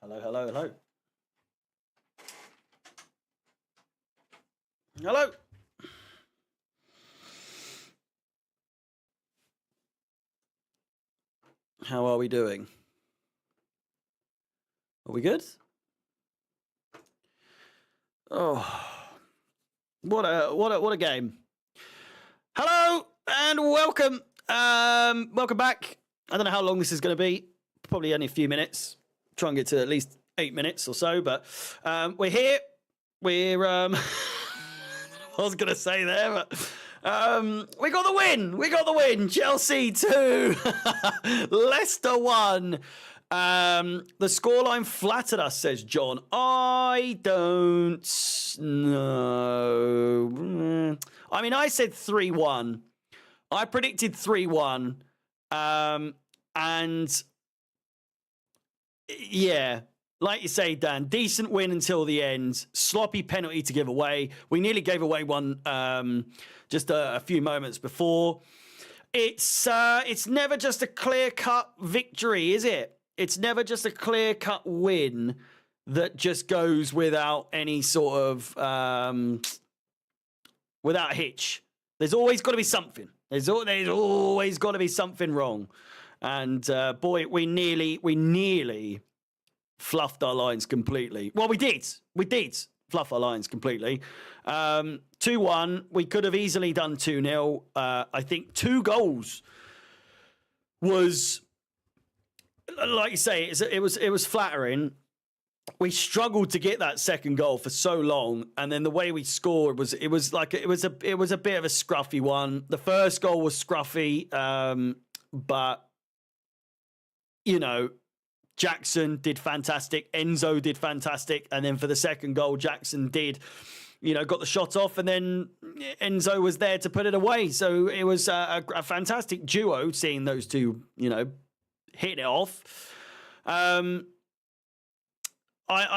Hello, hello, hello. Hello. How are we doing? Are we good? Oh, what a game. Hello and welcome. Welcome back. I don't know how long this is going to be. Probably only a few minutes. Try and get to at least 8 minutes or so, but we're here. We're I was going to say there, but we got the win. We got the win. Chelsea 2, Leicester 1. The scoreline flattered us, says John. I don't know. I mean, I said 3-1. I predicted 3-1. And yeah, like you say, Dan, decent win until the end. Sloppy penalty to give away. We nearly gave away one just a few moments before. It's never just a clear-cut victory, is it? It's never just a clear-cut win that just goes without any sort of without a hitch. There's always got to be something. There's always got to be something wrong. And boy, we nearly fluffed our lines completely. Well, we did fluff our lines completely. 2-1. We could have easily done 2-0. I think 2 goals was, like you say, it was flattering. We struggled to get that second goal for so long, and then the way we scored was a bit of a scruffy one. The first goal was scruffy, but you know, Jackson did fantastic, Enzo did fantastic, and then for the second goal, Jackson did, got the shot off, and then Enzo was there to put it away. So it was a fantastic duo, seeing those two, hit it off. I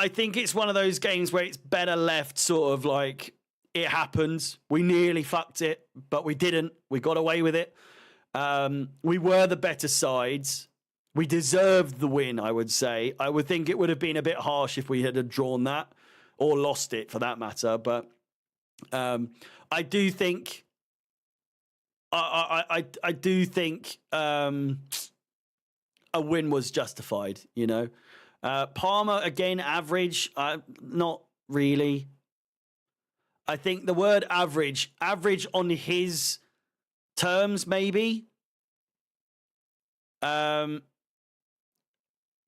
think it's one of those games where it's better left sort of like, it happened. We nearly fucked it, but we didn't. We got away with it. We were the better sides. We deserved the win, I would say. I would think it would have been a bit harsh if we had drawn that or lost it for that matter. But I do think I do think a win was justified, Palmer, again, average. Not really. I think the word average on his terms, maybe.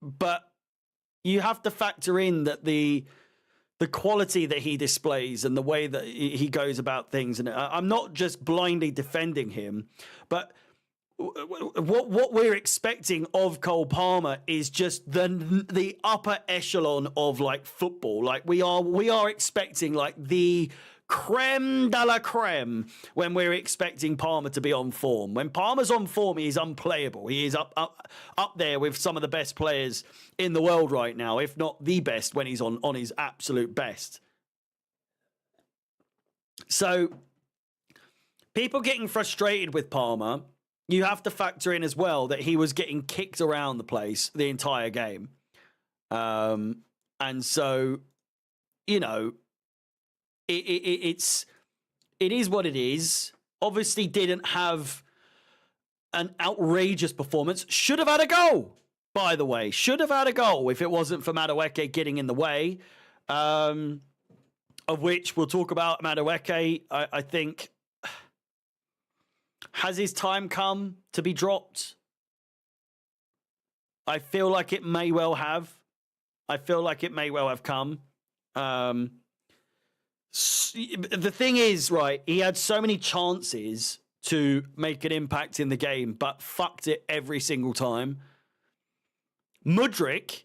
But you have to factor in that the quality that he displays and the way that he goes about things. And I'm not just blindly defending him, but what we're expecting of Cole Palmer is just the upper echelon of like football. Like we are expecting like the creme de la creme when we're expecting Palmer to be on form. When Palmer's on form, he is unplayable. He is up there with some of the best players in the world right now, if not the best, when he's on his absolute best. So people getting frustrated with Palmer, you have to factor in as well that he was getting kicked around the place the entire game. And so, it is what it is. Obviously didn't have an outrageous performance. Should have had a goal, by the way. Should have had a goal if it wasn't for Mudryk getting in the way. Of which we'll talk about Mudryk. I think, has his time come to be dropped? I feel like it may well have. Come. The thing is, right, he had so many chances to make an impact in the game, but fucked it every single time. Mudryk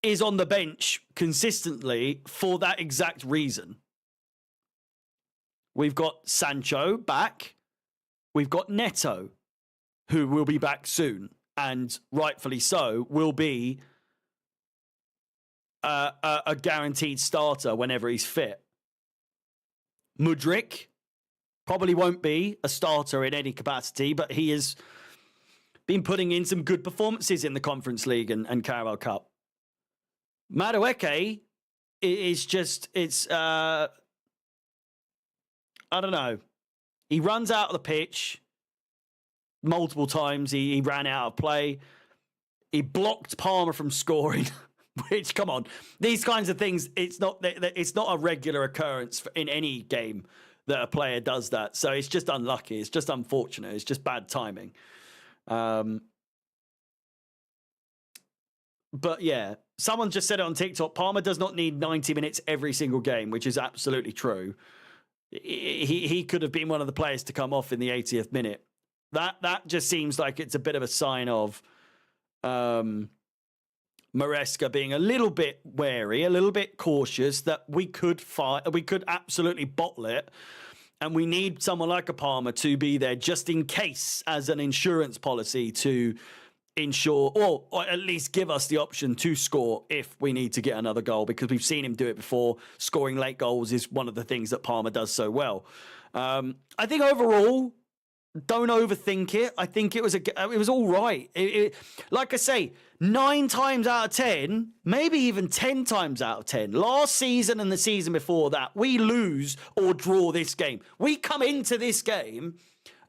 is on the bench consistently for that exact reason. We've got Sancho back. We've got Neto, who will be back soon, and rightfully so, will be a guaranteed starter whenever he's fit. Mudryk probably won't be a starter in any capacity, but he has been putting in some good performances in the Conference League and Carabao Cup. Madueke is just, I don't know. He runs out of the pitch multiple times. He ran out of play. He blocked Palmer from scoring, which, come on, these kinds of things, it's not a regular occurrence in any game that a player does that. So it's just unlucky. It's just unfortunate. It's just bad timing. But yeah, someone just said it on TikTok, Palmer does not need 90 minutes every single game, which is absolutely true. He could have been one of the players to come off in the 80th minute. That just seems like it's a bit of a sign of Maresca being a little bit wary, a little bit cautious that we could absolutely bottle it. And we need someone like a Palmer to be there just in case, as an insurance policy to ensure, or at least give us the option to score if we need to get another goal, because we've seen him do it before. Scoring late goals is one of the things that Palmer does so well. I think overall, don't overthink it. I think it was all right. Like I say, 9 times out of 10, maybe even 10 times out of 10, last season and the season before that, we lose or draw this game. We come into this game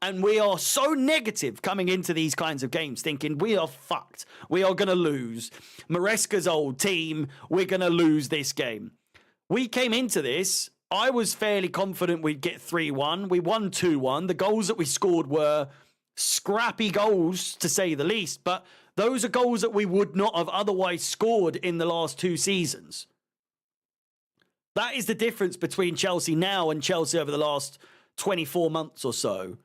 and we are so negative coming into these kinds of games, thinking we are fucked. We are going to lose. Maresca's old team, we're going to lose this game. We came into this, I was fairly confident we'd get 3-1. We won 2-1. The goals that we scored were scrappy goals, to say the least, but those are goals that we would not have otherwise scored in the last 2 seasons. That is the difference between Chelsea now and Chelsea over the last 24 months or so,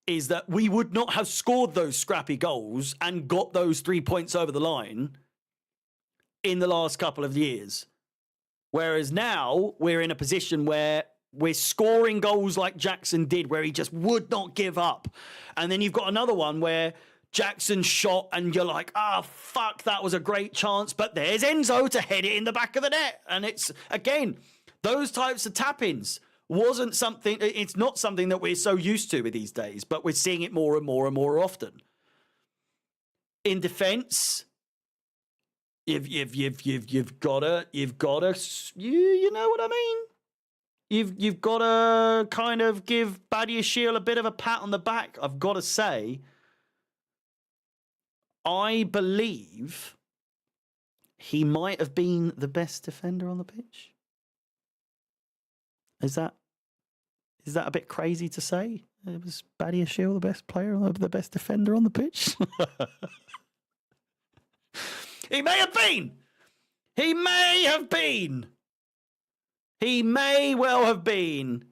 is that we would not have scored those scrappy goals and got those 3 points over the line in the last couple of years. Whereas now we're in a position where we're scoring goals like Jackson did, where he just would not give up. And then you've got another one where Jackson shot and you're like, fuck, that was a great chance. But there's Enzo to head it in the back of the net. And it's, again, those types of tap-ins it's not something that we're so used to with these days, but we're seeing it more and more and more often. In defense, you've got to, you know what I mean? You've got to kind of give Badiashile a bit of a pat on the back. I've got to say, I believe he might have been the best defender on the pitch. Is that a bit crazy to say? Was Badiashile the best player, the best defender on the pitch? He may have been. He may have been. He may well have been.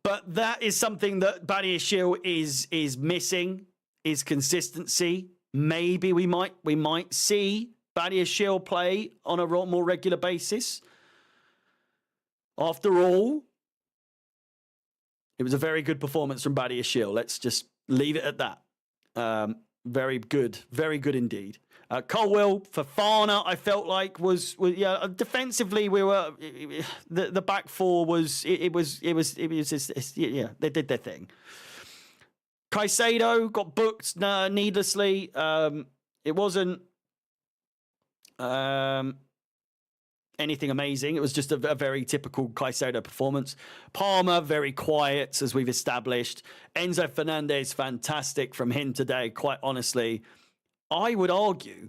But that is something that Badiashile is missing, is consistency. Maybe we might see Badiashile play on a more regular basis. After all, it was a very good performance from Badiashile. Let's just leave it at that. Very good indeed. Colwell, Fofana, I felt like was defensively we were the back four was they did their thing. Caicedo got booked needlessly. It wasn't anything amazing. It was just a very typical Caicedo performance. Palmer, very quiet, as we've established. Enzo Fernandez, fantastic from him today, quite honestly. I would argue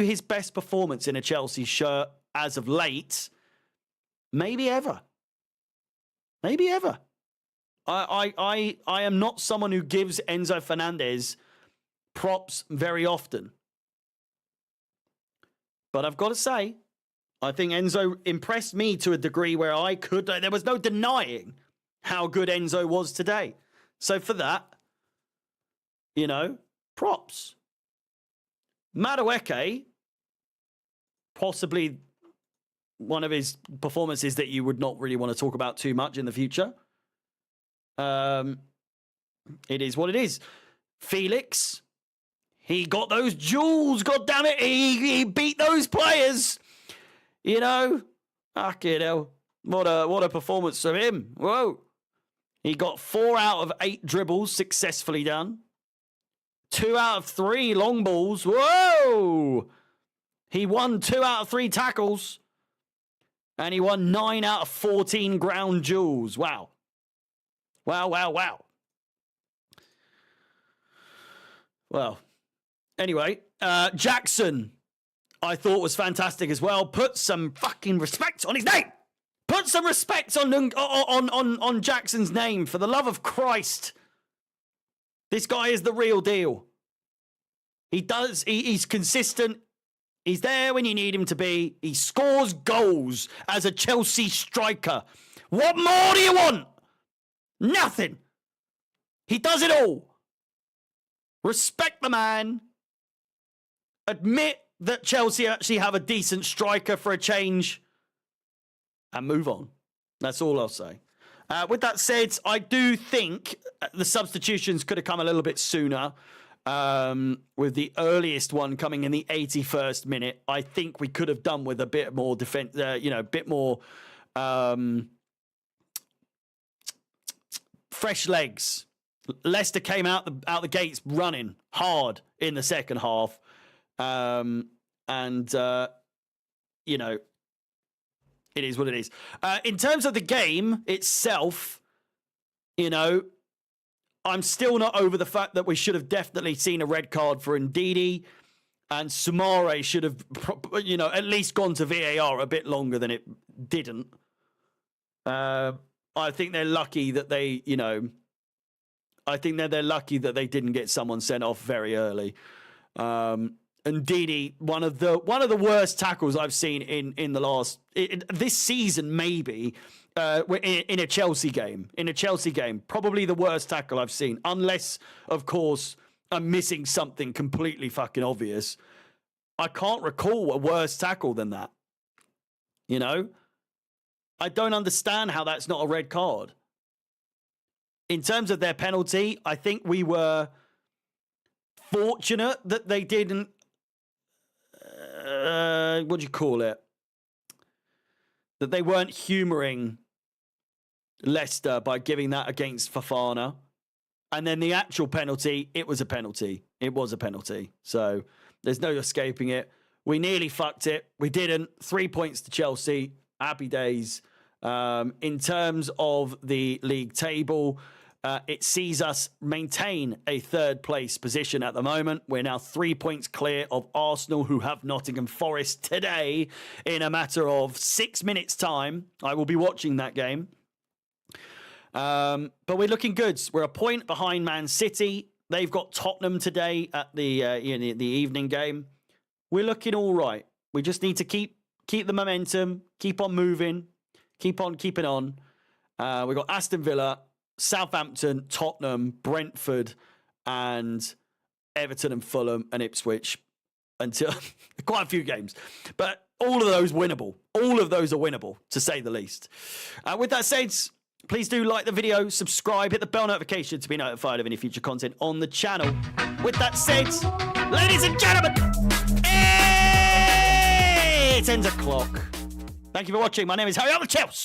his best performance in a Chelsea shirt as of late, maybe ever. Maybe ever. I am not someone who gives Enzo Fernandez props very often. But I've got to say, I think Enzo impressed me to a degree where there was no denying how good Enzo was today. So for that, props. Madueke, possibly one of his performances that you would not really want to talk about too much in the future. It is what it is. Felix, he got those jewels, goddammit. He beat those players. Fucking hell. What a performance from him. Whoa. He got 4 out of 8 dribbles successfully done. 2 out of 3 long balls. Whoa! He won 2 out of 3 tackles. And he won 9 out of 14 ground duels. Wow. Wow, wow, wow. Well, anyway, Jackson, I thought was fantastic as well. Put some fucking respect on his name. Put some respect on Jackson's name, for the love of Christ. This guy is the real deal. He's consistent. He's there when you need him to be. He scores goals as a Chelsea striker. What more do you want? Nothing. He does it all. Respect the man. Admit that Chelsea actually have a decent striker for a change. And move on. That's all I'll say. With that said, I do think the substitutions could have come a little bit sooner. With the earliest one coming in the 81st minute, I think we could have done with a bit more defense, a bit more fresh legs. Leicester came out the gates running hard in the second half, it is what it is. In terms of the game itself, I'm still not over the fact that we should have definitely seen a red card for Ndidi, and Soumare should have, at least gone to VAR a bit longer than it didn't. I think they're lucky that they, they're lucky that they didn't get someone sent off very early. Ndidi, one of the worst tackles I've seen in the last this season, maybe. In a Chelsea game. Probably the worst tackle I've seen. Unless, of course, I'm missing something completely fucking obvious. I can't recall a worse tackle than that. I don't understand how that's not a red card. In terms of their penalty, I think we were fortunate that they didn't... what do you call it? That they weren't humouring Leicester by giving that against Fofana. And then the actual penalty, it was a penalty. It was a penalty. So there's no escaping it. We nearly fucked it. We didn't. 3 points to Chelsea. Happy days. In terms of the league table, it sees us maintain a third place position at the moment. We're now 3 points clear of Arsenal, who have Nottingham Forest today in a matter of 6 minutes' time. I will be watching that game. But we're looking good. We're a point behind Man City. They've got Tottenham today at the evening game. We're looking all right. We just need to keep the momentum, keep on moving, keep on keeping on. We've got Aston Villa, Southampton, Tottenham, Brentford, and Everton and Fulham and Ipswich until quite a few games. But all of those winnable. All of those are winnable, to say the least. With that said, please do like the video, subscribe, hit the bell notification to be notified of any future content on the channel. With that said, ladies and gentlemen, it's 10 o'clock. Thank you for watching. My name is Harry Chelsea.